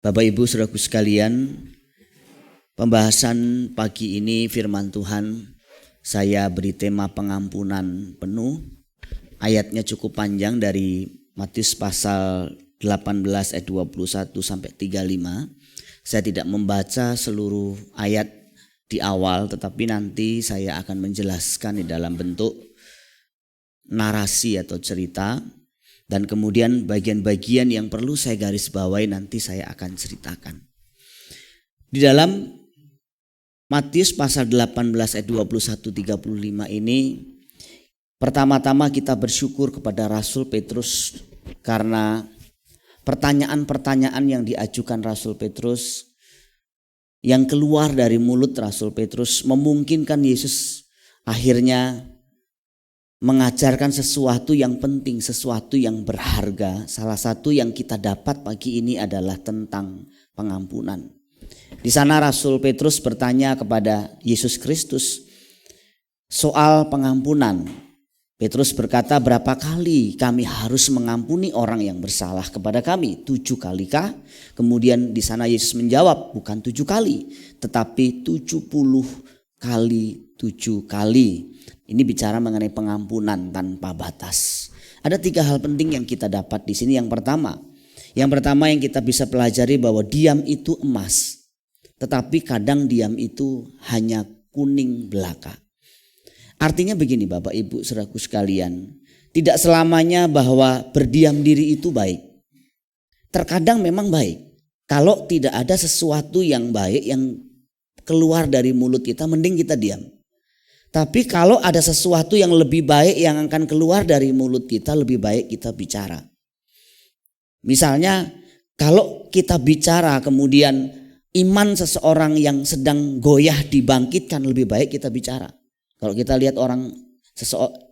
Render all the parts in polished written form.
Bapak Ibu Saudaraku sekalian, pembahasan pagi ini firman Tuhan saya beri tema pengampunan penuh. Ayatnya cukup panjang dari Matius pasal 18 ayat 21 sampai 35. Saya tidak membaca seluruh ayat di awal, tetapi nanti saya akan menjelaskan di dalam bentuk narasi atau cerita. Dan kemudian bagian-bagian yang perlu saya garis bawahi nanti saya akan ceritakan. Di dalam Matius pasal 18 ayat 21-35 ini, pertama-tama kita bersyukur kepada Rasul Petrus karena pertanyaan-pertanyaan yang diajukan Rasul Petrus, yang keluar dari mulut Rasul Petrus memungkinkan Yesus akhirnya mengajarkan sesuatu yang penting, sesuatu yang berharga. Salah satu yang kita dapat pagi ini adalah tentang pengampunan. Di sana Rasul Petrus bertanya kepada Yesus Kristus soal pengampunan. Petrus berkata, berapa kali kami harus mengampuni orang yang bersalah kepada kami? 7 kali kah? Kemudian di sana Yesus menjawab, bukan 7 kali, tetapi 70 kali 7 kali. Ini bicara mengenai pengampunan tanpa batas. Ada 3 hal penting yang kita dapat di sini. Yang pertama yang kita bisa pelajari bahwa diam itu emas, tetapi kadang diam itu hanya kuning belaka. Artinya begini Bapak Ibu Saudaraku sekalian, tidak selamanya bahwa berdiam diri itu baik. Terkadang memang baik. Kalau tidak ada sesuatu yang baik yang keluar dari mulut kita, mending kita diam. Tapi kalau ada sesuatu yang lebih baik yang akan keluar dari mulut kita, lebih baik kita bicara. Misalnya kalau kita bicara kemudian iman seseorang yang sedang goyah dibangkitkan, lebih baik kita bicara. Kalau kita lihat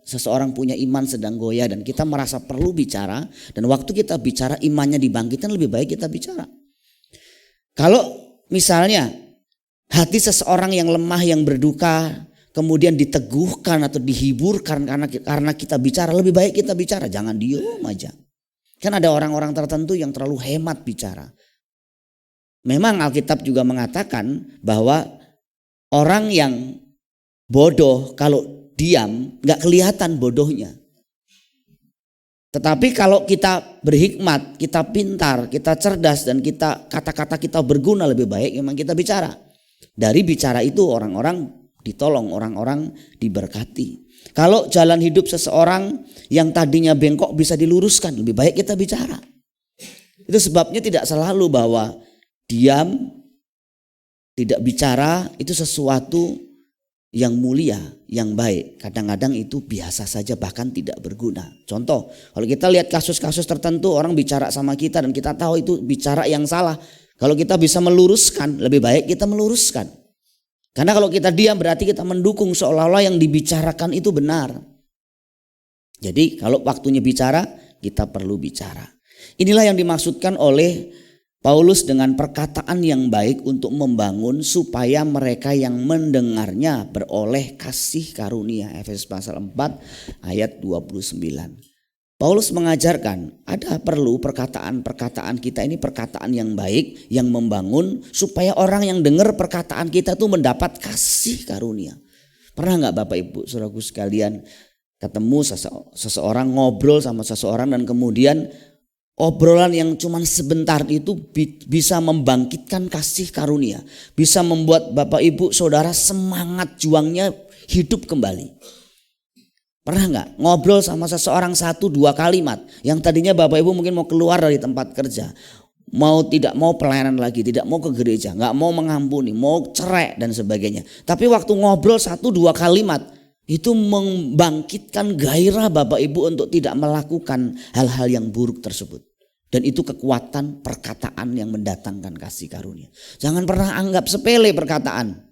seseorang punya iman sedang goyah dan kita merasa perlu bicara, dan waktu kita bicara imannya dibangkitkan, lebih baik kita bicara. Kalau misalnya hati seseorang yang lemah, yang berduka, kemudian diteguhkan atau dihiburkan karena kita bicara, lebih baik kita bicara, jangan diem aja. Kan ada orang-orang tertentu yang terlalu hemat bicara. Memang Alkitab juga mengatakan bahwa orang yang bodoh kalau diam gak kelihatan bodohnya. Tetapi kalau kita berhikmat, kita pintar, kita cerdas, dan kata-kata kita berguna, lebih baik memang kita bicara. Dari bicara itu orang-orang ditolong, orang-orang diberkati. Kalau jalan hidup seseorang yang tadinya bengkok bisa diluruskan, lebih baik kita bicara. Itu sebabnya tidak selalu bahwa diam, tidak bicara itu sesuatu yang mulia, yang baik. Kadang-kadang itu biasa saja, bahkan tidak berguna. Contoh, kalau kita lihat kasus-kasus tertentu, orang bicara sama kita dan kita tahu itu bicara yang salah. Kalau kita bisa meluruskan, lebih baik kita meluruskan. Karena kalau kita diam berarti kita mendukung seolah-olah yang dibicarakan itu benar. Jadi kalau waktunya bicara, kita perlu bicara. Inilah yang dimaksudkan oleh Paulus dengan perkataan yang baik untuk membangun supaya mereka yang mendengarnya beroleh kasih karunia. Efesus pasal 4 ayat 29. Paulus mengajarkan ada perlu perkataan-perkataan kita ini perkataan yang baik, yang membangun, supaya orang yang dengar perkataan kita tuh mendapat kasih karunia. Pernah gak Bapak Ibu Saudaraku sekalian ketemu seseorang, ngobrol sama seseorang, dan kemudian obrolan yang cuma sebentar itu bisa membangkitkan kasih karunia, bisa membuat Bapak Ibu Saudara semangat juangnya hidup kembali. Pernah gak ngobrol sama seseorang 1-2 kalimat yang tadinya Bapak Ibu mungkin mau keluar dari tempat kerja, tidak mau pelayanan lagi, tidak mau ke gereja, gak mau mengampuni, mau cerai dan sebagainya. Tapi waktu ngobrol 1-2 kalimat itu membangkitkan gairah Bapak Ibu untuk tidak melakukan hal-hal yang buruk tersebut. Dan itu kekuatan perkataan yang mendatangkan kasih karunia. Jangan pernah anggap sepele perkataan.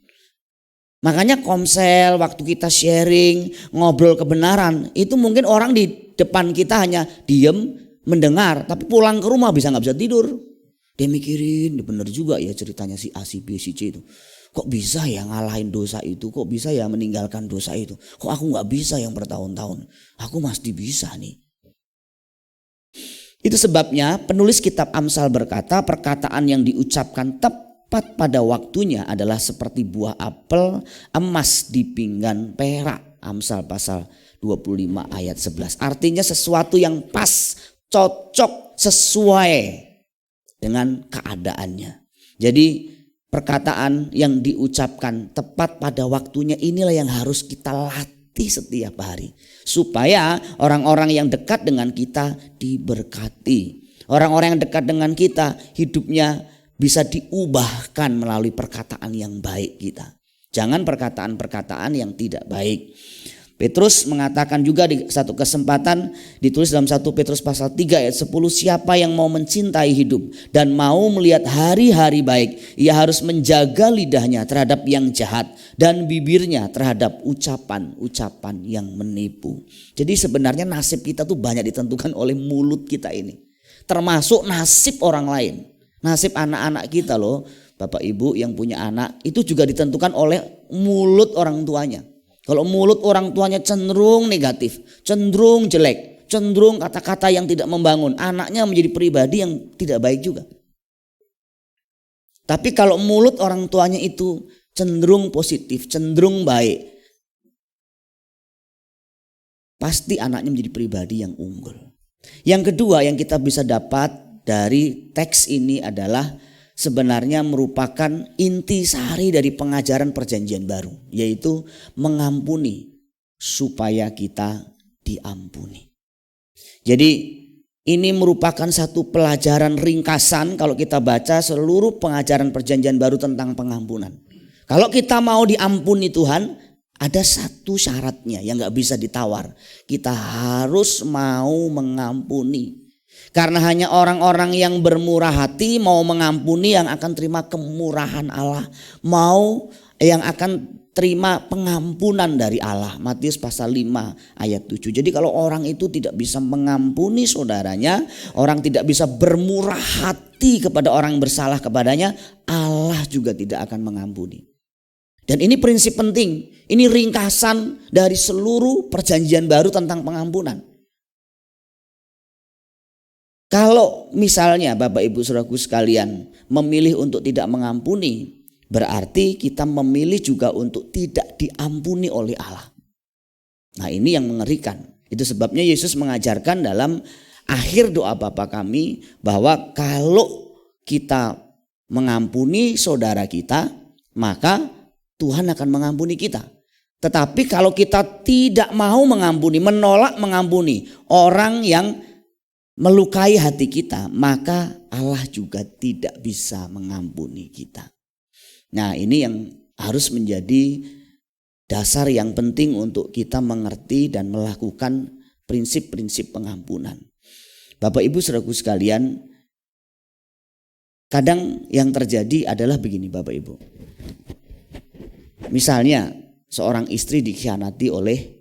Makanya komsel, waktu kita sharing, ngobrol kebenaran, itu mungkin orang di depan kita hanya diem, mendengar, tapi pulang ke rumah gak bisa tidur. Dia mikirin, bener juga ya ceritanya si A, si B, si C itu. Kok bisa ya ngalahin dosa itu, kok bisa ya meninggalkan dosa itu. Kok aku gak bisa yang bertahun-tahun, aku mesti bisa nih. Itu sebabnya penulis kitab Amsal berkata, perkataan yang diucapkan tepat pada waktunya adalah seperti buah apel emas di pinggan perak. Amsal pasal 25 ayat 11. Artinya sesuatu yang pas, cocok, sesuai dengan keadaannya. Jadi perkataan yang diucapkan tepat pada waktunya inilah yang harus kita latih setiap hari. Supaya orang-orang yang dekat dengan kita diberkati. Orang-orang yang dekat dengan kita hidupnya bisa diubahkan melalui perkataan yang baik kita. Jangan perkataan-perkataan yang tidak baik. Petrus mengatakan juga di satu kesempatan, ditulis dalam 1 Petrus pasal 3 ayat 10, siapa yang mau mencintai hidup dan mau melihat hari-hari baik, ia harus menjaga lidahnya terhadap yang jahat dan bibirnya terhadap ucapan-ucapan yang menipu. Jadi sebenarnya nasib kita tuh banyak ditentukan oleh mulut kita ini. Termasuk nasib orang lain. Nasib anak-anak kita loh, Bapak Ibu yang punya anak, itu juga ditentukan oleh mulut orang tuanya. Kalau mulut orang tuanya cenderung negatif, cenderung jelek, cenderung kata-kata yang tidak membangun, anaknya menjadi pribadi yang tidak baik juga. Tapi kalau mulut orang tuanya itu cenderung positif, cenderung baik, pasti anaknya menjadi pribadi yang unggul. Yang kedua yang kita bisa dapat dari teks ini adalah sebenarnya merupakan intisari dari pengajaran perjanjian baru, yaitu mengampuni supaya kita diampuni. Jadi ini merupakan satu pelajaran ringkasan kalau kita baca seluruh pengajaran perjanjian baru tentang pengampunan. Kalau kita mau diampuni Tuhan, ada satu syaratnya yang gak bisa ditawar. Kita harus mau mengampuni. Karena hanya orang-orang yang bermurah hati mau mengampuni yang akan terima kemurahan Allah. Mau yang akan terima pengampunan dari Allah. Matius pasal 5 ayat 7. Jadi kalau orang itu tidak bisa mengampuni saudaranya, orang tidak bisa bermurah hati kepada orang yang bersalah kepadanya, Allah juga tidak akan mengampuni. Dan ini prinsip penting. Ini ringkasan dari seluruh perjanjian baru tentang pengampunan. Kalau misalnya Bapak Ibu Saudaraku sekalian memilih untuk tidak mengampuni, berarti kita memilih juga untuk tidak diampuni oleh Allah. Nah ini yang mengerikan. Itu sebabnya Yesus mengajarkan dalam akhir doa Bapa kami bahwa kalau kita mengampuni saudara kita, maka Tuhan akan mengampuni kita. Tetapi kalau kita tidak mau mengampuni, menolak mengampuni orang yang melukai hati kita, maka Allah juga tidak bisa mengampuni kita. Nah ini yang harus menjadi dasar yang penting untuk kita mengerti dan melakukan prinsip-prinsip pengampunan. Bapak Ibu Saudaraku sekalian, kadang yang terjadi adalah begini Bapak Ibu. Misalnya seorang istri dikhianati oleh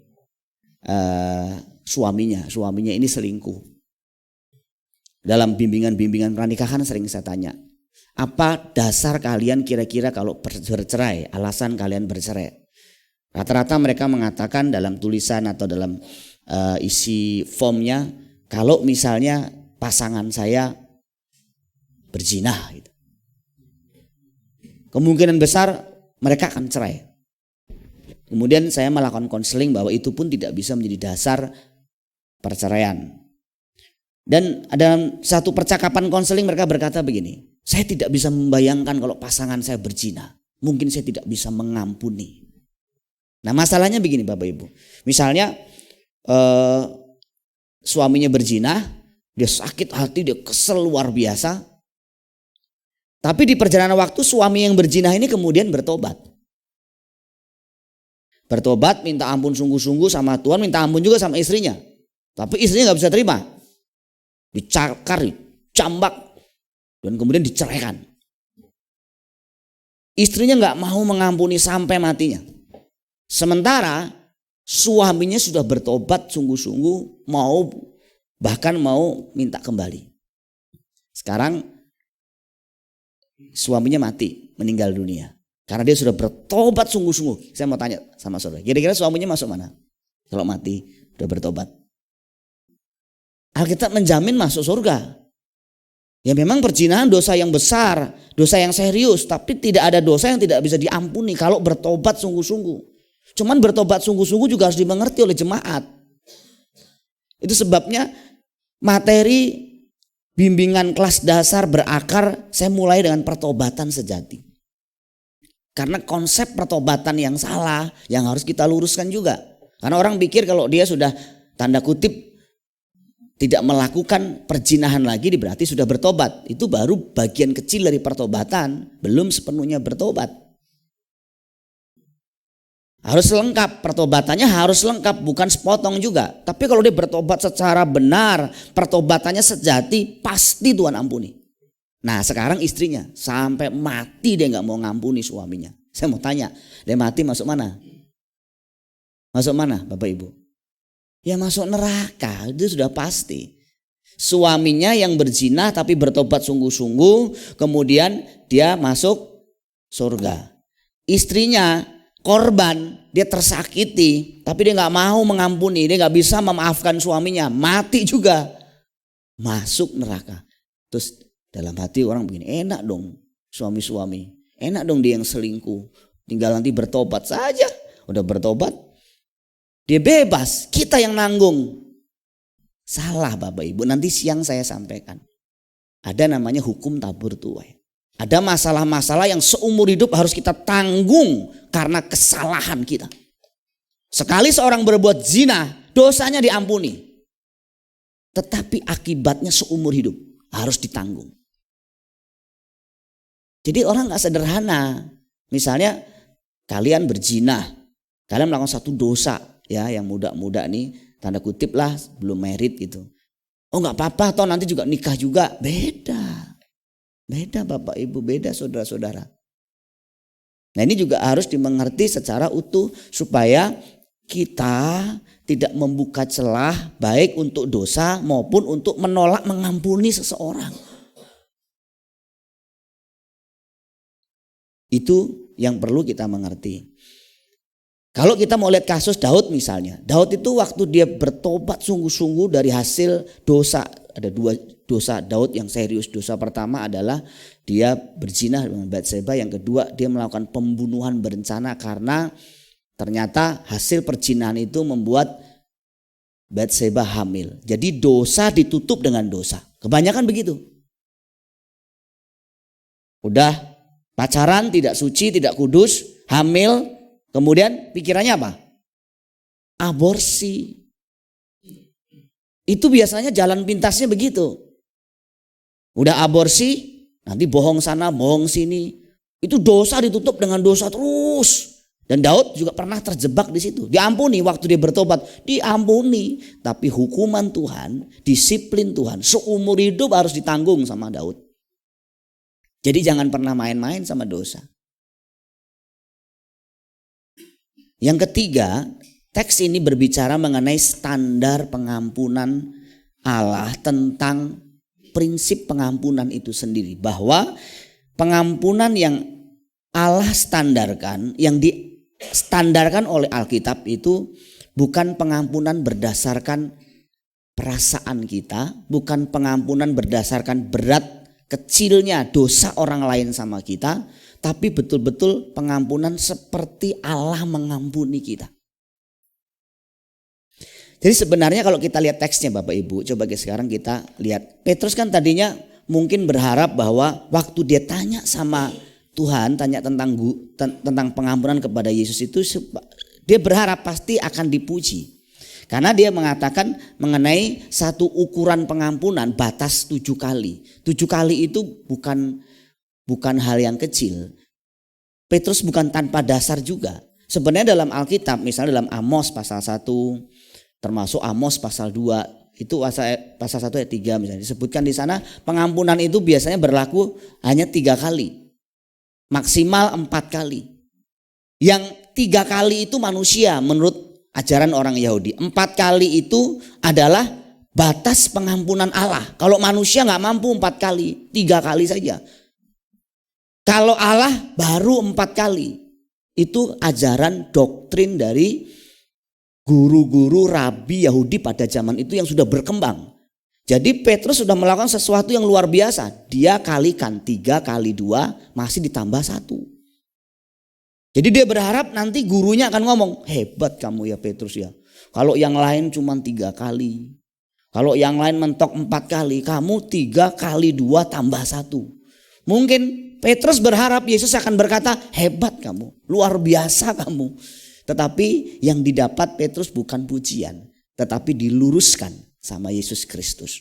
suaminya ini selingkuh. Dalam bimbingan-bimbingan pernikahan sering saya tanya, apa dasar kalian kira-kira kalau bercerai, alasan kalian bercerai? Rata-rata mereka mengatakan dalam tulisan atau dalam isi formnya, kalau misalnya pasangan saya berzina, gitu. Kemungkinan besar mereka akan cerai. Kemudian saya melakukan konseling bahwa itu pun tidak bisa menjadi dasar perceraian. Dan dalam satu percakapan konseling mereka berkata begini, saya tidak bisa membayangkan kalau pasangan saya berzina. Mungkin saya tidak bisa mengampuni. Nah masalahnya begini Bapak Ibu. Misalnya suaminya berzina, dia sakit hati, dia kesel luar biasa. Tapi di perjalanan waktu suami yang berzina ini kemudian bertobat. Bertobat, minta ampun sungguh-sungguh sama Tuhan, minta ampun juga sama istrinya. Tapi istrinya gak bisa terima. Dicakar, dicambak, dan kemudian diceraikan. Istrinya gak mau mengampuni sampai matinya. Sementara suaminya sudah bertobat sungguh-sungguh, bahkan mau minta kembali. Sekarang suaminya mati, meninggal dunia. Karena dia sudah bertobat sungguh-sungguh. Saya mau tanya sama saudara, kira-kira suaminya masuk mana? Kalau mati, sudah bertobat. Alkitab menjamin masuk surga. Ya memang perzinahan dosa yang besar, dosa yang serius, tapi tidak ada dosa yang tidak bisa diampuni kalau bertobat sungguh-sungguh. Cuman bertobat sungguh-sungguh juga harus dimengerti oleh jemaat. Itu sebabnya materi bimbingan kelas dasar berakar, saya mulai dengan pertobatan sejati. Karena konsep pertobatan yang salah yang harus kita luruskan juga. Karena orang pikir kalau dia sudah tanda kutip tidak melakukan perzinahan lagi berarti sudah bertobat. Itu baru bagian kecil dari pertobatan, belum sepenuhnya bertobat. Harus lengkap, pertobatannya harus lengkap, bukan sepotong juga. Tapi kalau dia bertobat secara benar, pertobatannya sejati, pasti Tuhan ampuni. Nah sekarang istrinya sampai mati dia gak mau ngampuni suaminya. Saya mau tanya, dia mati masuk mana? Masuk mana Bapak Ibu? Ya masuk neraka, itu sudah pasti. Suaminya yang berzina tapi bertobat sungguh-sungguh, kemudian dia masuk surga. Istrinya korban, dia tersakiti, tapi dia gak mau mengampuni, dia gak bisa memaafkan suaminya, mati juga. Masuk neraka. Terus dalam hati orang begini, enak dong suami-suami, enak dong dia yang selingkuh, tinggal nanti bertobat saja. Udah bertobat, dia bebas, kita yang nanggung. Salah Bapak Ibu, nanti siang saya sampaikan. Ada namanya hukum tabur tuai. Ada masalah-masalah yang seumur hidup harus kita tanggung karena kesalahan kita. Sekali seorang berbuat zina, dosanya diampuni. Tetapi akibatnya seumur hidup harus ditanggung. Jadi orang gak sederhana. Misalnya kalian berzina, kalian melakukan satu dosa. Ya yang muda-muda nih tanda kutip lah belum married gitu. Oh gak apa-apa toh nanti juga nikah juga. Beda Bapak Ibu, beda saudara-saudara. Nah ini juga harus dimengerti secara utuh supaya kita tidak membuka celah baik untuk dosa maupun untuk menolak mengampuni seseorang. Itu yang perlu kita mengerti. Kalau kita mau lihat kasus Daud misalnya. Daud itu waktu dia bertobat sungguh-sungguh dari hasil dosa. Ada dua dosa Daud yang serius. Dosa pertama adalah dia berzina dengan Batseba. Yang kedua dia melakukan pembunuhan berencana karena ternyata hasil perzinahan itu membuat Batseba hamil. Jadi dosa ditutup dengan dosa. Kebanyakan begitu. Udah pacaran tidak suci, tidak kudus, hamil. Kemudian pikirannya apa? Aborsi. Itu biasanya jalan pintasnya begitu. Udah aborsi, nanti bohong sana, bohong sini. Itu dosa ditutup dengan dosa terus. Dan Daud juga pernah terjebak di situ. Diampuni waktu dia bertobat, diampuni. Tapi hukuman Tuhan, disiplin Tuhan, seumur hidup harus ditanggung sama Daud. Jadi jangan pernah main-main sama dosa. Yang ketiga, teks ini berbicara mengenai standar pengampunan Allah tentang prinsip pengampunan itu sendiri. Bahwa pengampunan yang Allah standarkan, yang distandarkan oleh Alkitab itu bukan pengampunan berdasarkan perasaan kita, bukan pengampunan berdasarkan berat kecilnya dosa orang lain sama kita, tapi betul-betul pengampunan seperti Allah mengampuni kita. Jadi sebenarnya kalau kita lihat teksnya Bapak Ibu, coba sekarang kita lihat. Petrus kan tadinya mungkin berharap bahwa waktu dia tanya sama Tuhan, tanya tentang pengampunan kepada Yesus itu, dia berharap pasti akan dipuji. Karena dia mengatakan mengenai satu ukuran pengampunan batas 7 kali. 7 kali itu bukan hal yang kecil. Petrus bukan tanpa dasar juga. Sebenarnya dalam Alkitab, misalnya dalam Amos pasal 1, termasuk Amos pasal 2, itu pasal 1 ayat 3 misalnya disebutkan di sana pengampunan itu biasanya berlaku hanya 3 kali. Maksimal 4 kali. Yang 3 kali itu manusia menurut ajaran orang Yahudi. 4 kali itu adalah batas pengampunan Allah. Kalau manusia gak mampu 4 kali, 3 kali saja. Kalau Allah baru 4 kali. Itu ajaran doktrin dari guru-guru rabi Yahudi pada zaman itu yang sudah berkembang. Jadi Petrus sudah melakukan sesuatu yang luar biasa. Dia kalikan 3 kali 2 masih ditambah 1. Jadi dia berharap nanti gurunya akan ngomong, hebat kamu ya Petrus ya. Kalau yang lain cuma 3 kali. Kalau yang lain mentok 4 kali. Kamu 3 kali 2 tambah 1. Mungkin Petrus berharap Yesus akan berkata, hebat kamu, luar biasa kamu. Tetapi yang didapat Petrus bukan pujian, tetapi diluruskan sama Yesus Kristus.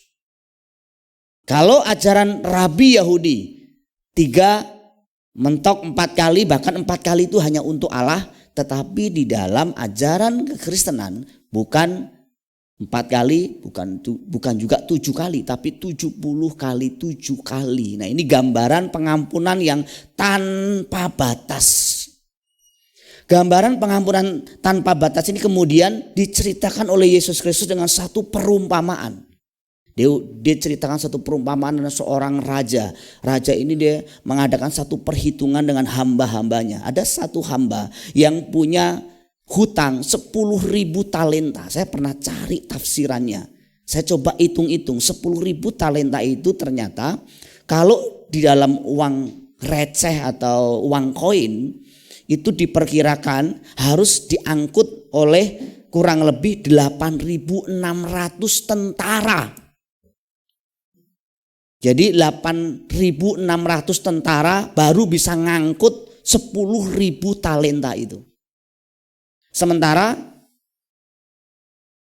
Kalau ajaran Rabi Yahudi 3 mentok 4 kali, bahkan 4 kali itu hanya untuk Allah. Tetapi di dalam ajaran kekristenan bukan 4 kali, bukan juga 7 kali, tapi 70 kali 7 kali. Nah, ini gambaran pengampunan yang tanpa batas. Gambaran pengampunan tanpa batas ini kemudian diceritakan oleh Yesus Kristus dengan satu perumpamaan. Dia ceritakan satu perumpamaan dengan seorang raja. Raja ini dia mengadakan satu perhitungan dengan hamba-hambanya. Ada satu hamba yang punya hutang 10.000 talenta. Saya pernah cari tafsirannya. Saya coba hitung-hitung 10.000 talenta itu ternyata kalau di dalam uang receh atau uang koin itu diperkirakan harus diangkut oleh kurang lebih 8.600 tentara. Jadi 8.600 tentara baru bisa ngangkut 10.000 talenta itu. Sementara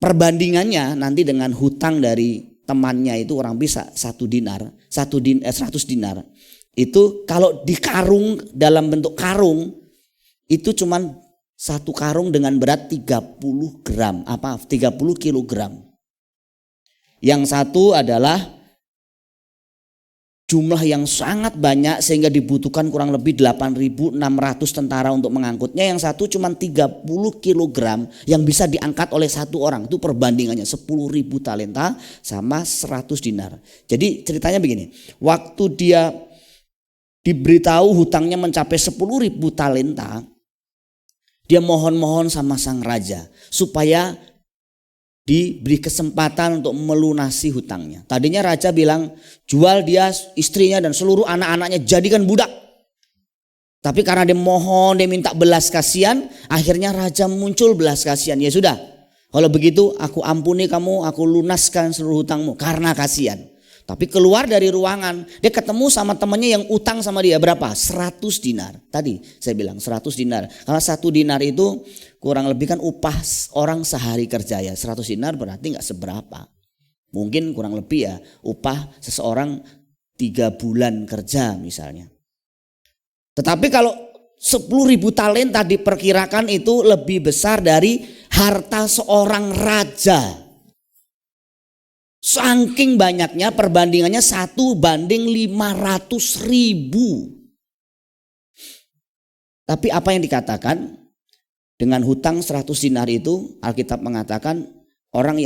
perbandingannya nanti dengan hutang dari temannya itu orang bisa 100 dinar. Itu kalau dikarung dalam bentuk karung itu cuman 1 karung dengan berat 30 kilogram. Yang satu adalah jumlah yang sangat banyak sehingga dibutuhkan kurang lebih 8.600 tentara untuk mengangkutnya. Yang satu cuma 30 kilogram yang bisa diangkat oleh satu orang. Itu perbandingannya 10.000 talenta sama 100 dinar. Jadi ceritanya begini. Waktu dia diberitahu hutangnya mencapai 10.000 talenta. Dia mohon-mohon sama sang raja supaya diberi kesempatan untuk melunasi hutangnya. Tadinya raja bilang jual dia, istrinya dan seluruh anak-anaknya jadikan budak. Tapi karena dia mohon, dia minta belas kasihan, akhirnya raja muncul belas kasihan. Ya sudah, kalau begitu aku ampuni kamu, aku lunaskan seluruh hutangmu karena kasihan. Tapi keluar dari ruangan, dia ketemu sama temannya yang utang sama dia berapa? 100 dinar. Tadi saya bilang 100 dinar. Kalau 1 dinar itu kurang lebih kan upah orang sehari kerja ya. 100 dinar berarti gak seberapa. Mungkin kurang lebih ya upah seseorang 3 bulan kerja misalnya. Tetapi kalau 10.000 talenta diperkirakan itu lebih besar dari harta seorang raja. Saking banyaknya perbandingannya 1 banding 500.000. Tapi apa yang dikatakan dengan hutang 100 dinar itu, Alkitab mengatakan orang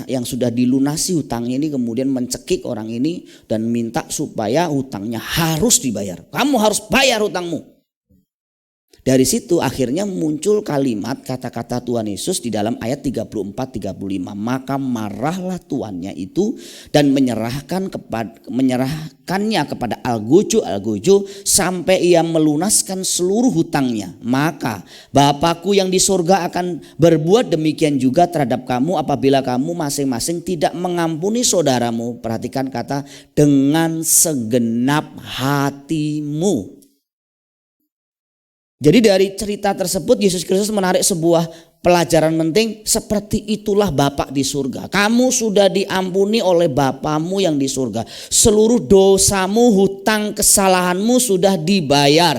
yang sudah dilunasi hutangnya ini kemudian mencekik orang ini dan minta supaya hutangnya harus dibayar. Kamu harus bayar hutangmu. Dari situ akhirnya muncul kalimat kata-kata Tuhan Yesus di dalam ayat 34-35. Maka marahlah tuannya itu dan menyerahkannya kepada algojo sampai ia melunaskan seluruh hutangnya. Maka Bapakku yang di surga akan berbuat demikian juga terhadap kamu apabila kamu masing-masing tidak mengampuni saudaramu. Perhatikan kata dengan segenap hatimu. Jadi dari cerita tersebut Yesus Kristus menarik sebuah pelajaran penting. Seperti itulah Bapa di surga. Kamu sudah diampuni oleh Bapamu yang di surga. Seluruh dosamu, hutang kesalahanmu sudah dibayar.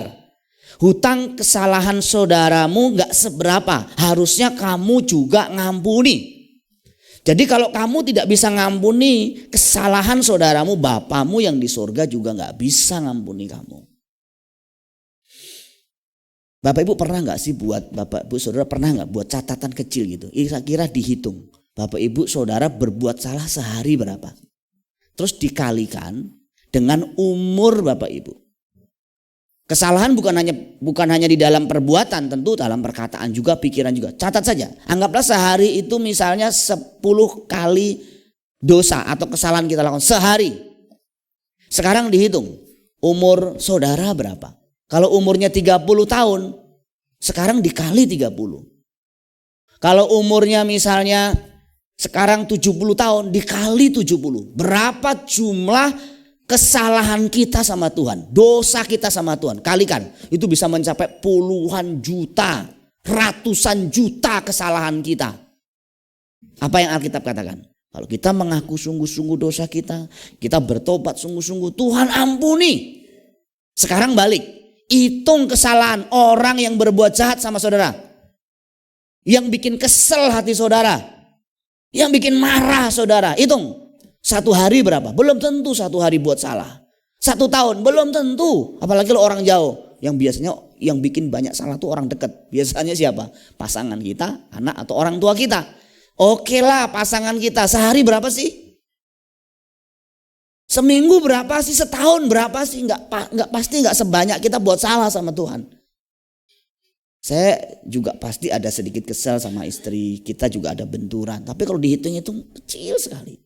Hutang kesalahan saudaramu gak seberapa. Harusnya kamu juga ngampuni. Jadi kalau kamu tidak bisa ngampuni kesalahan saudaramu, Bapamu yang di surga juga gak bisa ngampuni kamu. Bapak Ibu pernah nggak sih Bapak Ibu Saudara pernah nggak buat catatan kecil gitu? Kira-kira dihitung. Bapak Ibu Saudara berbuat salah sehari berapa? Terus dikalikan dengan umur Bapak Ibu. Kesalahan bukan hanya di dalam perbuatan, tentu dalam perkataan juga, pikiran juga. Catat saja. Anggaplah sehari itu misalnya 10 kali dosa atau kesalahan kita lakukan sehari. Sekarang dihitung umur saudara berapa. Kalau umurnya 30 tahun, sekarang dikali 30. Kalau umurnya misalnya sekarang 70 tahun dikali 70. Berapa jumlah kesalahan kita sama Tuhan, dosa kita sama Tuhan, kalikan. Itu bisa mencapai puluhan juta, ratusan juta kesalahan kita. Apa yang Alkitab katakan? Kalau kita mengaku sungguh-sungguh dosa kita bertobat sungguh-sungguh, Tuhan ampuni. Sekarang balik, hitung kesalahan orang yang berbuat jahat sama saudara, yang bikin kesel hati saudara, yang bikin marah saudara. Hitung. 1 hari berapa? Belum tentu 1 hari buat salah. 1 tahun belum tentu. Apalagi lo orang jauh. Yang biasanya yang bikin banyak salah tuh orang dekat. Biasanya siapa? Pasangan kita, anak atau orang tua kita. Oke lah pasangan kita. Sehari berapa sih? Seminggu berapa sih? Setahun berapa sih? Enggak pasti enggak sebanyak kita buat salah sama Tuhan. Saya juga pasti ada sedikit kesel sama istri. Kita juga ada benturan. Tapi kalau dihitung-hitung kecil sekali.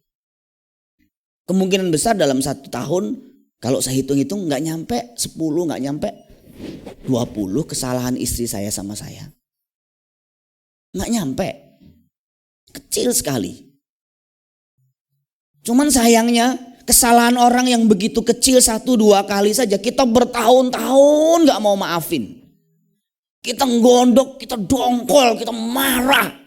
Kemungkinan besar dalam 1 tahun kalau saya hitung-hitung nggak nyampe 10, nggak nyampe 20 kesalahan istri saya sama saya. Nggak nyampe. Kecil sekali. Cuman sayangnya kesalahan orang yang begitu kecil 1-2 kali saja kita bertahun-tahun nggak mau maafin. Kita ngondok, kita dongkol, kita marah.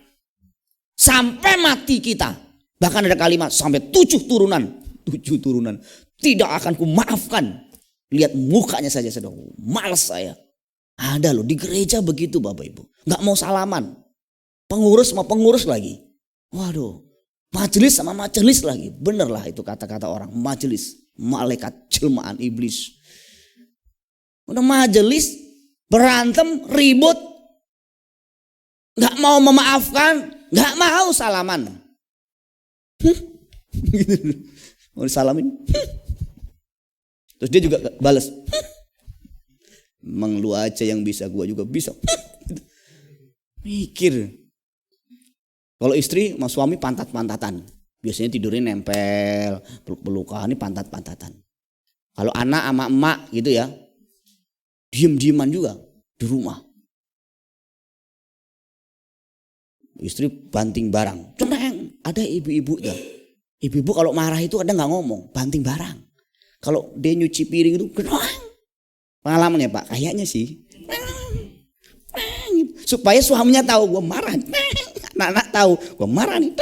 Sampai mati kita. Bahkan ada kalimat sampai 7 turunan. 7 turunan tidak akan ku maafkan. Lihat mukanya saja sudah malas saya. Ada loh di gereja begitu Bapak Ibu. Gak mau salaman. Pengurus sama pengurus lagi. Waduh. Majelis sama majelis lagi. Bener lah itu kata-kata orang. Majelis. Malaikat jelmaan iblis. Udah majelis. Berantem. Ribut. Gak mau memaafkan. Gak mau salaman. Mau disalamin. Terus dia juga balas. Emang lu aja yang bisa, gua juga bisa. Mikir. Kalau istri sama suami pantat-pantatan. Biasanya tidurnya nempel, peluk-pelukan, ini pantat-pantatan. Kalau anak sama emak gitu ya, diem-dieman juga di rumah. Istri banting barang. Ceneng, ada ibu-ibu ya. Ibu-ibu kalau marah itu kadang nggak ngomong, banting barang. Kalau dia nyuci piring itu, pengalaman ya Pak, kayaknya sih. Supaya suaminya tahu gue marah. Anak-anak tahu gue marah nih.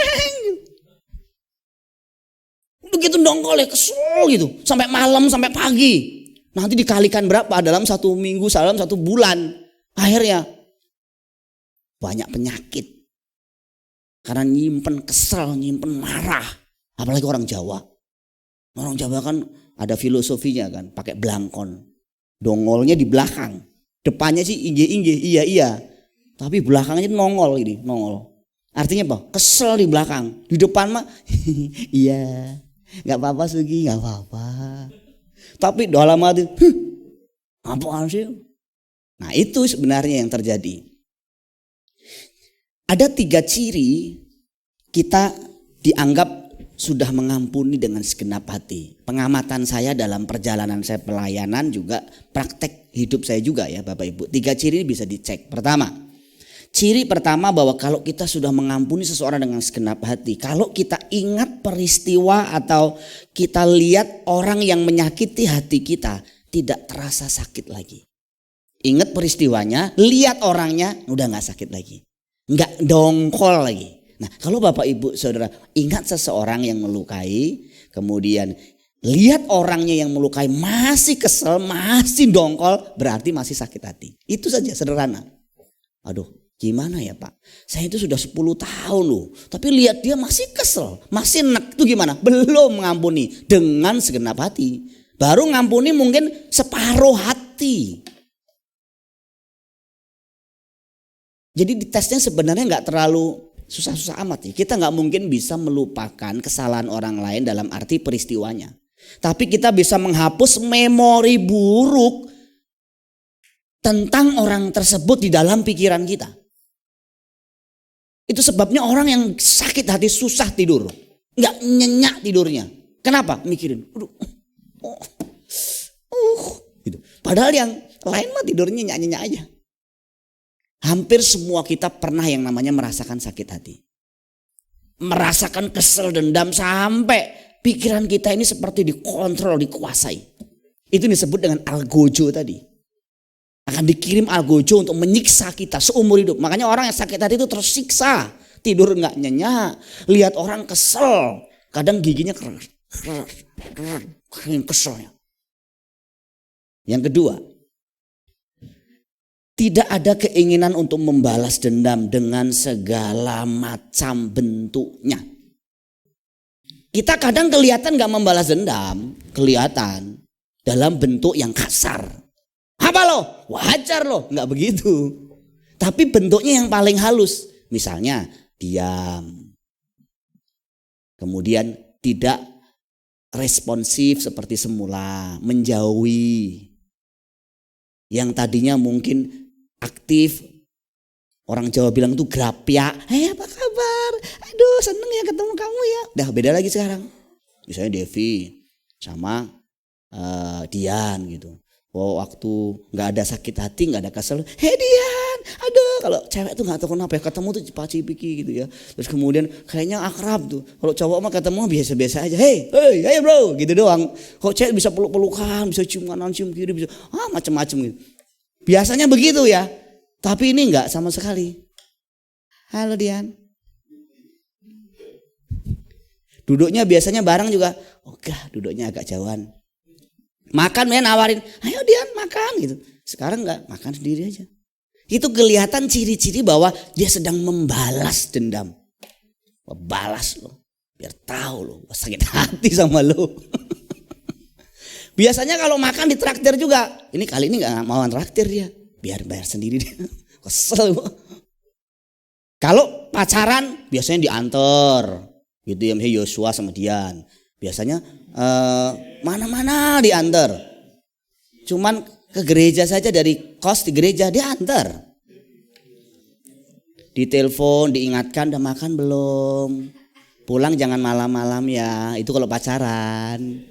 Begitu dongkol ya, kesel gitu. Sampai malam, sampai pagi. Nanti dikalikan berapa dalam 1 minggu, dalam 1 bulan. Akhirnya banyak penyakit. Karena nyimpen kesel, nyimpen marah. Apalagi orang Jawa. Orang Jawa kan ada filosofinya kan. Pakai belangkon. Dongolnya di belakang. Depannya sih inggih-inggih, iya. Tapi belakangnya nongol ini, nongol. Artinya apa? Kesel di belakang. Di depan mah iya. Gak apa-apa Sugi, gak apa-apa. Tapi dalam hati, apaan sih? Nah itu sebenarnya yang terjadi. Ada 3 ciri kita dianggap sudah mengampuni dengan segenap hati. Pengamatan saya dalam perjalanan saya pelayanan juga praktek hidup saya juga ya Bapak Ibu. 3 ciri ini bisa dicek. Pertama, ciri pertama bahwa kalau kita sudah mengampuni seseorang dengan segenap hati. Kalau kita ingat peristiwa atau kita lihat orang yang menyakiti hati kita, tidak terasa sakit lagi. Ingat peristiwanya, lihat orangnya, udah gak sakit lagi. Gak dongkol lagi. Nah kalau Bapak Ibu Saudara ingat seseorang yang melukai, kemudian lihat orangnya yang melukai masih kesel, masih dongkol, berarti masih sakit hati. Itu saja sederhana. Aduh gimana ya Pak, saya itu sudah 10 tahun loh, tapi lihat dia masih kesel, masih enek, itu gimana? Belum mengampuni dengan segenap hati. Baru ngampuni mungkin separuh hati. Jadi di tesnya sebenarnya gak terlalu susah-susah amat ya. Kita gak mungkin bisa melupakan kesalahan orang lain dalam arti peristiwanya. Tapi kita bisa menghapus memori buruk tentang orang tersebut di dalam pikiran kita. Itu sebabnya orang yang sakit hati susah tidur. Nggak nyenyak tidurnya. Kenapa? Mikirin. Gitu. Padahal yang lain mah tidurnya nyenyak-nyenyak aja. Hampir semua kita pernah yang namanya merasakan sakit hati. Merasakan kesel, dendam sampai pikiran kita ini seperti dikontrol, dikuasai. Itu disebut dengan algojo tadi. Akan dikirim algojo untuk menyiksa kita seumur hidup. Makanya orang yang sakit hati itu tersiksa. Tidur nggak nyenyak. Lihat orang kesel. Kadang giginya keselnya. Yang kedua, tidak ada keinginan untuk membalas dendam dengan segala macam bentuknya. Kita kadang kelihatan gak membalas dendam, kelihatan dalam bentuk yang kasar. Apa lo? Wajar lo, gak begitu. Tapi bentuknya yang paling halus. Misalnya diam. Kemudian tidak responsif seperti semula, menjauhi. Yang tadinya mungkin aktif, orang Jawa bilang itu grapyak. Apa kabar? Aduh seneng ya ketemu kamu ya. Dah beda lagi sekarang. Misalnya Devi sama Dian gitu. Oh waktu nggak ada sakit hati, nggak ada kesel. Hei Dian, aduh kalau cewek tuh nggak tahu kenapa ya ketemu tuh cipa-cipiki gitu ya. Terus kemudian kayaknya akrab tuh. Kalau cowok mah ketemu biasa-biasa aja. Hey bro, gitu doang. Kok cewek bisa peluk-pelukan, bisa cium kanan, cium kiri, bisa macem-macem gitu. Biasanya begitu ya, tapi ini enggak sama sekali. Halo Dian. Duduknya biasanya bareng juga, duduknya agak jauhan. Makan nawarin, ayo Dian makan gitu. Sekarang enggak, makan sendiri aja. Itu kelihatan ciri-ciri bahwa dia sedang membalas dendam. Balas lo, biar tahu lo sakit hati sama lo. Biasanya kalau makan ditraktir juga. Ini kali ini gak mau traktir dia. Biar bayar sendiri dia. Kesel. Kalau pacaran biasanya diantar. Gitu ya. Yosua sama Dian. Biasanya mana-mana diantar. Cuman ke gereja saja, dari kos di gereja diantar. Ditelepon, diingatkan udah makan belum. Pulang jangan malam-malam ya. Itu kalau pacaran.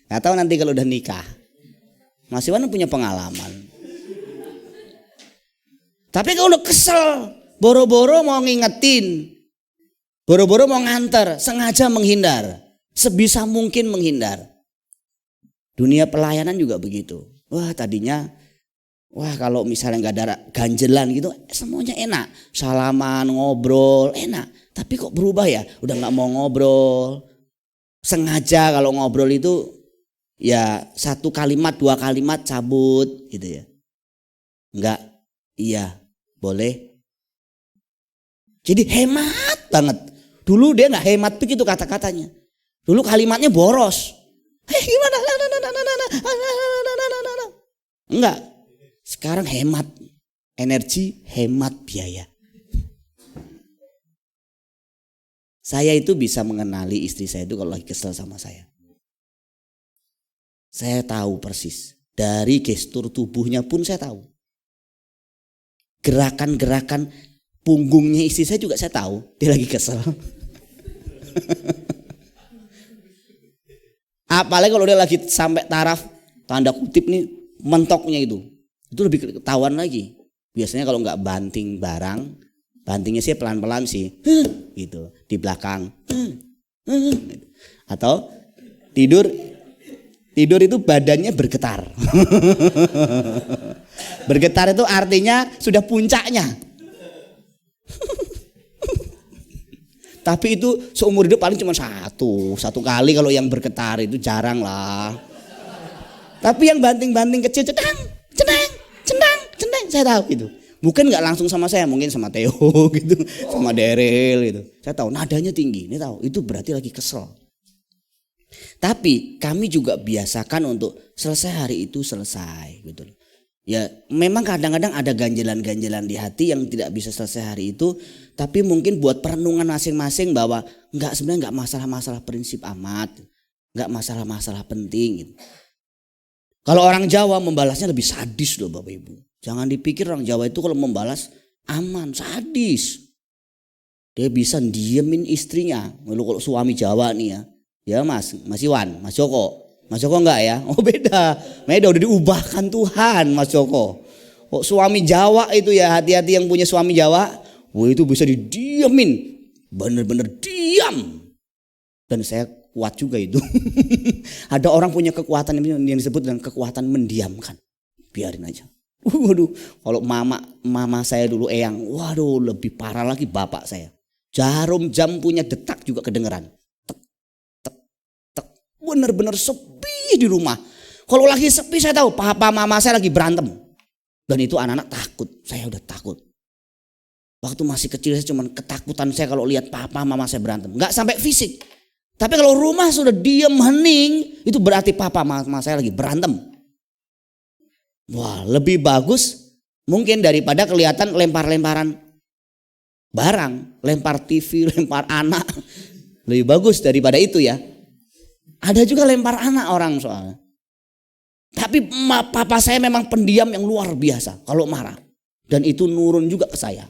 Gak tahu nanti kalau udah nikah. Mas Iwan punya pengalaman. Tapi kalau udah kesel, boro-boro mau ngingetin, boro-boro mau nganter, sengaja menghindar, sebisa mungkin menghindar. Dunia pelayanan juga begitu. Tadinya kalau misalnya gak ada ganjelan gitu, semuanya enak. Salaman, ngobrol, enak. Tapi kok berubah ya? Udah gak mau ngobrol. Sengaja kalau ngobrol itu ya 1 kalimat 2 kalimat cabut gitu ya. Enggak, iya, boleh. Jadi hemat banget. Dulu dia enggak hemat begitu kata-katanya. Dulu kalimatnya boros. Gimana? Enggak. Sekarang hemat energi, hemat biaya. Saya itu bisa mengenali istri saya itu kalau lagi kesel sama saya. Saya tahu persis. Dari gestur tubuhnya pun saya tahu. Gerakan-gerakan punggungnya istri saya juga saya tahu. Dia lagi kesel. Apalagi kalau dia lagi sampai taraf tanda kutip nih mentoknya itu. Itu lebih ketahuan lagi. Biasanya kalau nggak banting barang, bantingnya sih pelan-pelan sih. Gitu di belakang. Atau tidur itu badannya bergetar. Bergetar itu artinya sudah puncaknya. Tapi itu seumur hidup paling cuma satu kali, kalau yang bergetar itu jarang lah. Tapi yang banting-banting kecil, cedang, saya tahu gitu. Mungkin nggak langsung sama saya, mungkin sama Theo gitu, sama Daryl gitu. Saya tahu nadanya tinggi, ini tahu itu berarti lagi kesel. Tapi kami juga biasakan untuk selesai hari itu selesai gitu. Ya memang kadang-kadang ada ganjelan-ganjelan di hati yang tidak bisa selesai hari itu. Tapi mungkin buat perenungan masing-masing bahwa sebenarnya nggak masalah-masalah prinsip amat. Nggak masalah-masalah penting gitu. Kalau orang Jawa membalasnya lebih sadis loh Bapak Ibu. Jangan dipikir orang Jawa itu kalau membalas aman, sadis. Dia bisa diemin istrinya. Lalu kalau suami Jawa nih ya. Ya Mas Iwan, Mas Joko. Mas Joko enggak ya? Oh beda. Beda udah diubahkan Tuhan Mas Joko. Oh, suami Jawa itu ya, hati-hati yang punya suami Jawa. Wah itu bisa didiemin. Bener-bener diam. Dan saya kuat juga itu. Ada orang punya kekuatan yang disebut dengan kekuatan mendiamkan. Biarin aja. Waduh, kalau mama saya dulu eyang, waduh lebih parah lagi bapak saya. Jarum jam punya detak juga kedengeran. Tek, tek, tek. Bener-bener sepi di rumah. Kalau lagi sepi saya tahu papa mama saya lagi berantem. Dan itu anak-anak takut, saya udah takut. Waktu masih kecil saya cuman ketakutan saya kalau lihat papa mama saya berantem. Gak sampai fisik. Tapi kalau rumah sudah diam hening, itu berarti papa mama saya lagi berantem. Wah lebih bagus mungkin daripada kelihatan lempar-lemparan barang, lempar TV, lempar anak. Lebih bagus daripada itu ya. Ada juga lempar anak orang soalnya. Tapi papa saya memang pendiam yang luar biasa kalau marah. Dan itu nurun juga ke saya.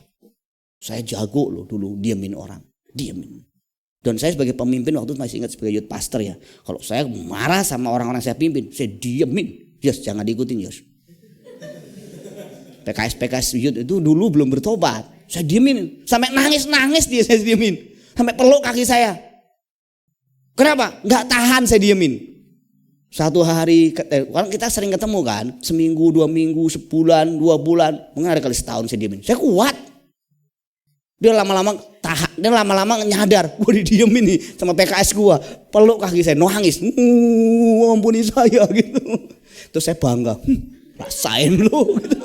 Saya jago loh dulu diamin orang. Diamin. Dan saya sebagai pemimpin waktu itu masih ingat sebagai youth pastor ya. Kalau saya marah sama orang-orang saya pimpin, saya diamin. Yes, jangan diikutin yes. PKS youth itu dulu belum bertobat. Saya diemin. Sampai nangis dia saya diemin. Sampai peluk kaki saya. Kenapa? Gak tahan saya diemin. Satu hari, kan kita sering ketemu kan. Seminggu, 2 minggu, sebulan, 2 bulan. Mungkin ada kali setahun saya diemin. Saya kuat. Dia lama-lama tahan. Dia lama-lama nyadar. Gue didiemin nih sama PKS gue. Peluk kaki saya. Nangis. Ampuni saya gitu. Terus saya bangga. Rasain lu gitu.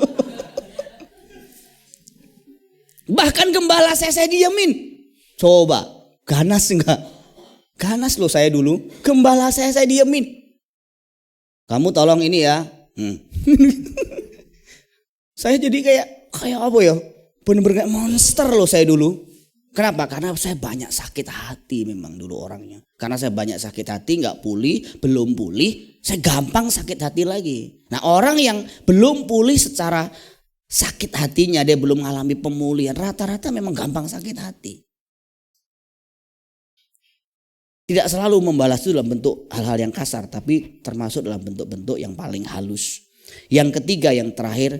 Bahkan gembala saya diamin. Coba, ganas enggak? Ganas loh saya dulu. Gembala saya diamin. Kamu tolong ini ya. Saya jadi kayak apa ya? Bener-bener kayak monster loh saya dulu. Kenapa? Karena saya banyak sakit hati memang dulu orangnya. Karena saya banyak sakit hati, nggak pulih, belum pulih, saya gampang sakit hati lagi. Nah orang yang belum pulih secara sakit hatinya, dia belum mengalami pemulihan, rata-rata memang gampang sakit hati. Tidak selalu membalas itu dalam bentuk hal-hal yang kasar, tapi termasuk dalam bentuk-bentuk yang paling halus. Yang ketiga, yang terakhir,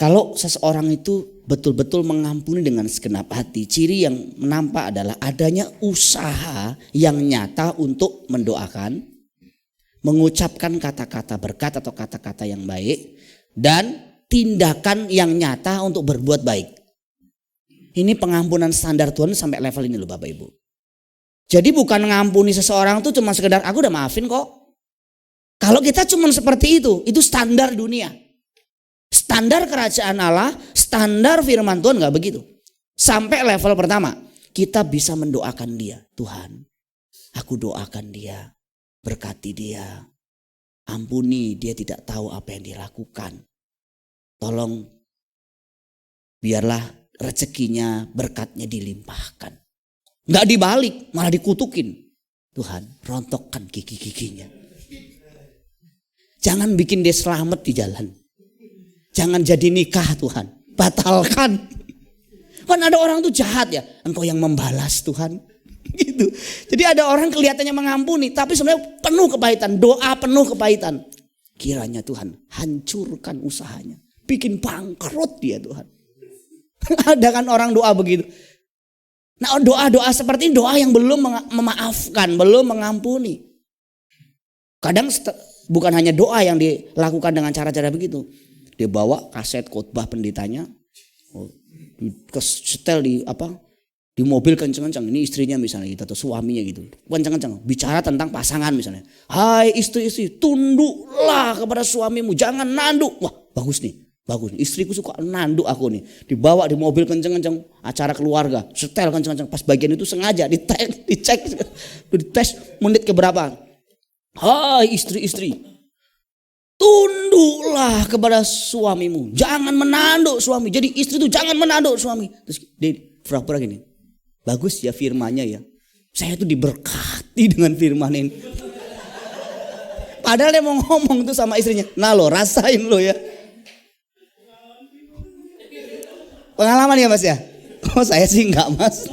kalau seseorang itu betul-betul mengampuni dengan segenap hati, ciri yang nampak adalah adanya usaha yang nyata untuk mendoakan, mengucapkan kata-kata berkat atau kata-kata yang baik, dan tindakan yang nyata untuk berbuat baik. Ini pengampunan standar Tuhan sampai level ini loh Bapak Ibu. Jadi bukan mengampuni seseorang itu cuma sekedar aku udah maafin kok. Kalau kita cuma seperti itu standar dunia. Standar kerajaan Allah, standar firman Tuhan gak begitu. Sampai level pertama, kita bisa mendoakan dia. Tuhan, aku doakan dia, berkati dia, ampuni dia tidak tahu apa yang dia lakukan. Tolong biarlah rezekinya, berkatnya dilimpahkan. Gak dibalik, malah dikutukin. Tuhan, rontokkan gigi-giginya. Jangan bikin dia selamat di jalan. Jangan jadi nikah Tuhan, batalkan. Kan ada orang tuh jahat ya, engkau yang membalas Tuhan. Gitu. Jadi ada orang kelihatannya mengampuni, tapi sebenarnya penuh kepahitan, doa penuh kepahitan. Kiranya Tuhan hancurkan usahanya, bikin bangkrut dia Tuhan. Ada kan orang doa begitu. Nah doa-doa seperti ini doa yang belum memaafkan, belum mengampuni. Kadang bukan hanya doa yang dilakukan dengan cara-cara begitu. Dia bawa kaset khotbah pendetanya, setel di mobil kenceng-kenceng. Ini istrinya misalnya gitu atau suaminya gitu, kenceng-kenceng bicara tentang pasangan misalnya. Hai istri-istri, tunduklah kepada suamimu, jangan nanduk. Wah bagus nih. Bagus, istriku suka nanduk aku nih. Dibawa di mobil kenceng-kenceng, acara keluarga, setel kenceng-kenceng. Pas bagian itu sengaja dicek, dites menit keberapa. Hai istri-istri, tunduklah kepada suamimu, jangan menanduk suami. Jadi istri itu jangan menanduk suami. Terus dia pura-pura gini, bagus ya firmannya ya. Saya tuh diberkati dengan firman ini. Padahal dia mau ngomong tuh sama istrinya. Nah lo rasain lo ya. Pengalaman ya mas ya? Kalau saya sih enggak, Mas.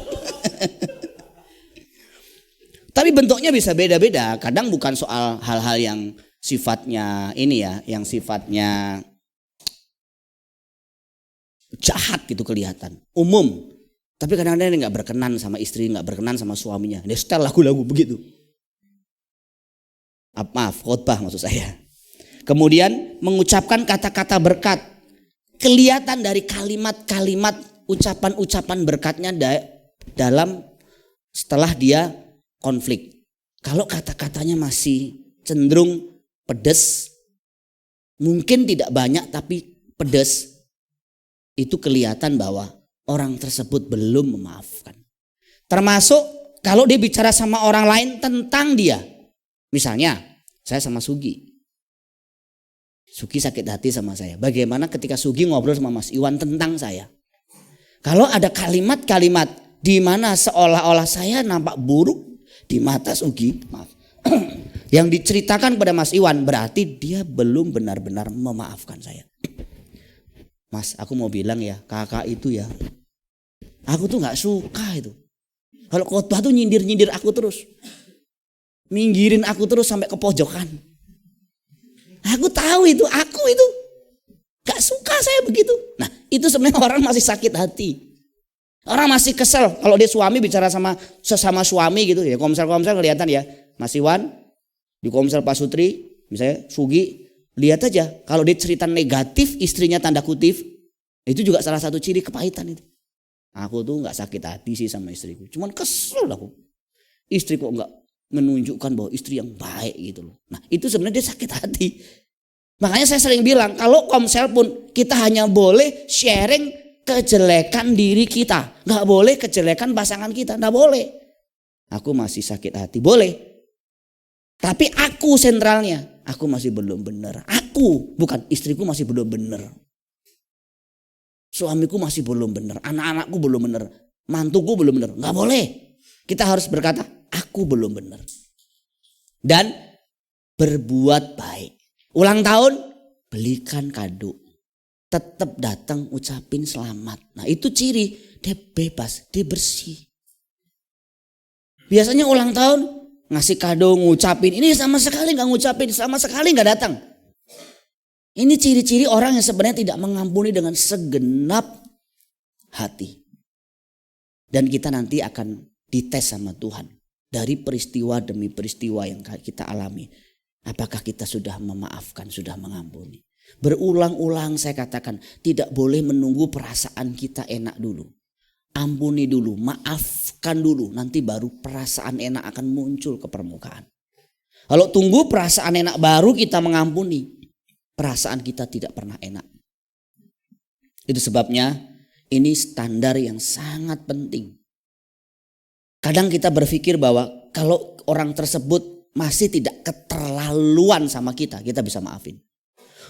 Tapi bentuknya bisa beda-beda. Kadang bukan soal hal-hal yang sifatnya ini ya, yang sifatnya jahat gitu kelihatan, umum. Tapi kadang-kadang dia nggak berkenan sama istri, nggak berkenan sama suaminya. Dia setel lagu-lagu begitu. Maaf, khotbah maksud saya. Kemudian mengucapkan kata-kata berkat. Kelihatan dari kalimat-kalimat ucapan-ucapan berkatnya dalam setelah dia konflik. Kalau kata-katanya masih cenderung pedas, mungkin tidak banyak tapi pedas, itu kelihatan bahwa orang tersebut belum memaafkan. Termasuk kalau dia bicara sama orang lain tentang dia. Misalnya saya sama Sugi. Sugi sakit hati sama saya. Bagaimana ketika Sugi ngobrol sama Mas Iwan tentang saya? Kalau ada kalimat-kalimat di mana seolah-olah saya nampak buruk di mata Sugi, maaf, yang diceritakan kepada Mas Iwan, berarti dia belum benar-benar memaafkan saya. Mas, aku mau bilang ya, kakak itu ya, aku tuh gak suka itu. Kalau khotbah tuh nyindir-nyindir aku terus, minggirin aku terus sampai ke pojokan. Aku tahu itu, aku itu gak suka saya begitu. Nah, itu sebenarnya orang masih sakit hati. Orang masih kesel kalau dia suami bicara sama sesama suami gitu ya. Komsel-komsel kelihatan ya. Mas Iwan di komsel Pak Sutri, misalnya Sugi, lihat aja kalau dia cerita negatif istrinya tanda kutip, itu juga salah satu ciri kepahitan itu. Aku tuh nggak sakit hati sih sama istriku, cuman kesel aku. Istri kok nggak menunjukkan bahwa istri yang baik gitu loh. Nah itu sebenarnya dia sakit hati. Makanya saya sering bilang kalau komsel pun kita hanya boleh sharing kejelekan diri kita, nggak boleh kejelekan pasangan kita, nggak boleh. Aku masih sakit hati, boleh. Tapi aku sentralnya, aku masih belum benar. Aku, bukan istriku masih belum benar. Suamiku masih belum benar, anak-anakku belum benar, mantuku belum benar. Nggak boleh. Kita harus berkata, aku belum benar. Dan berbuat baik. Ulang tahun, belikan kado. Tetap datang ucapin selamat. Nah itu ciri dia bebas, dia bersih. Biasanya ulang tahun ngasih kado, ngucapin. Ini sama sekali gak ngucapin, sama sekali gak datang. Ini ciri-ciri orang yang sebenarnya tidak mengampuni dengan segenap hati. Dan kita nanti akan dites sama Tuhan. Dari peristiwa demi peristiwa yang kita alami. Apakah kita sudah memaafkan, sudah mengampuni. Berulang-ulang saya katakan tidak boleh menunggu perasaan kita enak dulu. Ampuni dulu, maafkan dulu, nanti baru perasaan enak akan muncul ke permukaan. Kalau tunggu perasaan enak baru kita mengampuni, perasaan kita tidak pernah enak. Itu sebabnya ini standar yang sangat penting. Kadang kita berpikir bahwa kalau orang tersebut masih tidak keterlaluan sama kita, kita bisa maafin.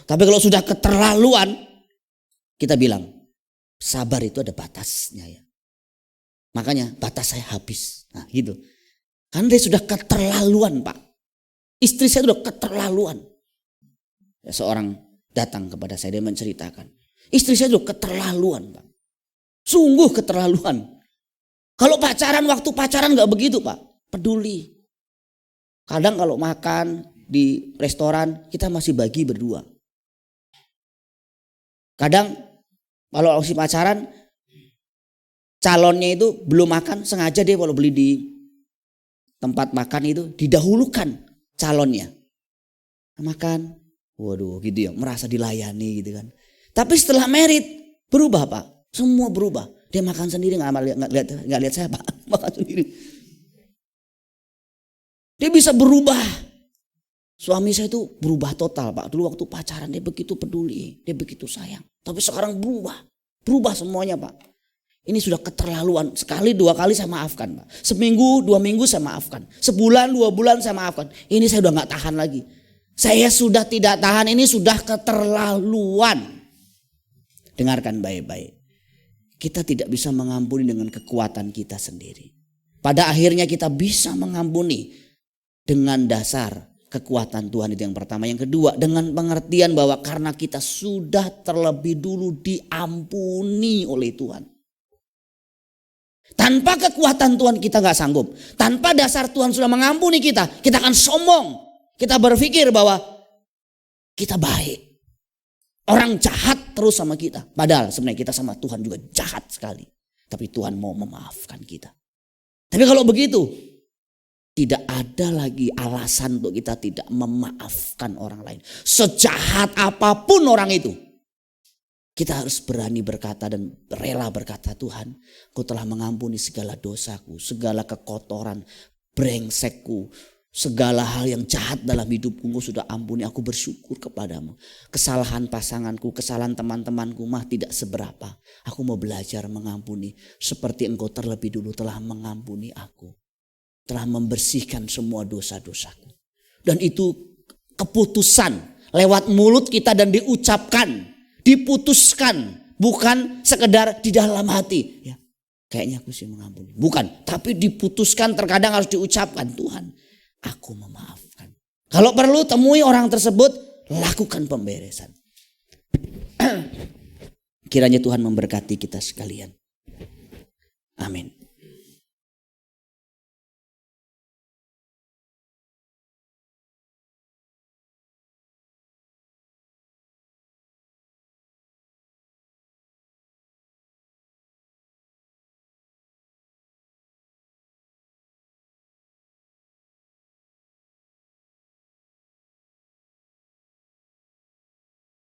Tapi kalau sudah keterlaluan, kita bilang sabar itu ada batasnya ya. Makanya batas saya habis. Nah gitu. Karena dia sudah keterlaluan Pak. Istri saya sudah keterlaluan. Ya, seorang datang kepada saya, dia menceritakan. Istri saya sudah keterlaluan Pak. Sungguh keterlaluan. Kalau pacaran, waktu pacaran gak begitu Pak. Peduli. Kadang kalau makan di restoran, kita masih bagi berdua. Kadang kalau masih pacaran, calonnya itu belum makan, sengaja dia kalau beli di tempat makan itu didahulukan calonnya. Makan, waduh gitu ya, merasa dilayani gitu kan. Tapi setelah merit berubah Pak, semua berubah. Dia makan sendiri nggak lihat saya Pak, makan sendiri. Dia bisa berubah. Suami saya itu berubah total Pak. Dulu waktu pacaran dia begitu peduli, dia begitu sayang. Tapi sekarang berubah semuanya Pak. Ini sudah keterlaluan. Sekali, dua kali saya maafkan Pak. Seminggu, 2 minggu saya maafkan. Sebulan, 2 bulan saya maafkan. Ini saya udah gak tahan lagi. Saya sudah tidak tahan, ini sudah keterlaluan. Dengarkan baik-baik. Kita tidak bisa mengampuni dengan kekuatan kita sendiri. Pada akhirnya kita bisa mengampuni dengan dasar kekuatan Tuhan, itu yang pertama. Yang kedua, dengan pengertian bahwa karena kita sudah terlebih dulu diampuni oleh Tuhan. Tanpa kekuatan Tuhan kita gak sanggup. Tanpa dasar Tuhan sudah mengampuni kita akan sombong. Kita berpikir bahwa kita baik. Orang jahat terus sama kita. Padahal sebenarnya kita sama Tuhan juga jahat sekali. Tapi Tuhan mau memaafkan kita. Tapi kalau begitu, tidak ada lagi alasan untuk kita tidak memaafkan orang lain. Sejahat apapun orang itu. Kita harus berani berkata dan rela berkata, Tuhan, Kau telah mengampuni segala dosaku, segala kekotoran, brengsekku, segala hal yang jahat dalam hidupku Kau sudah ampuni. Aku bersyukur kepadamu. Kesalahan pasanganku, kesalahan teman-temanku mah tidak seberapa. Aku mau belajar mengampuni seperti Engkau terlebih dulu telah mengampuni aku. Telah membersihkan semua dosa-dosaku. Dan itu keputusan lewat mulut kita dan diucapkan. Diputuskan, bukan sekedar di dalam hati. Ya, kayaknya aku sih mengampuni. Bukan, tapi diputuskan, terkadang harus diucapkan. Tuhan, aku memaafkan. Kalau perlu temui orang tersebut, lakukan pemberesan. Kiranya Tuhan memberkati kita sekalian. Amin.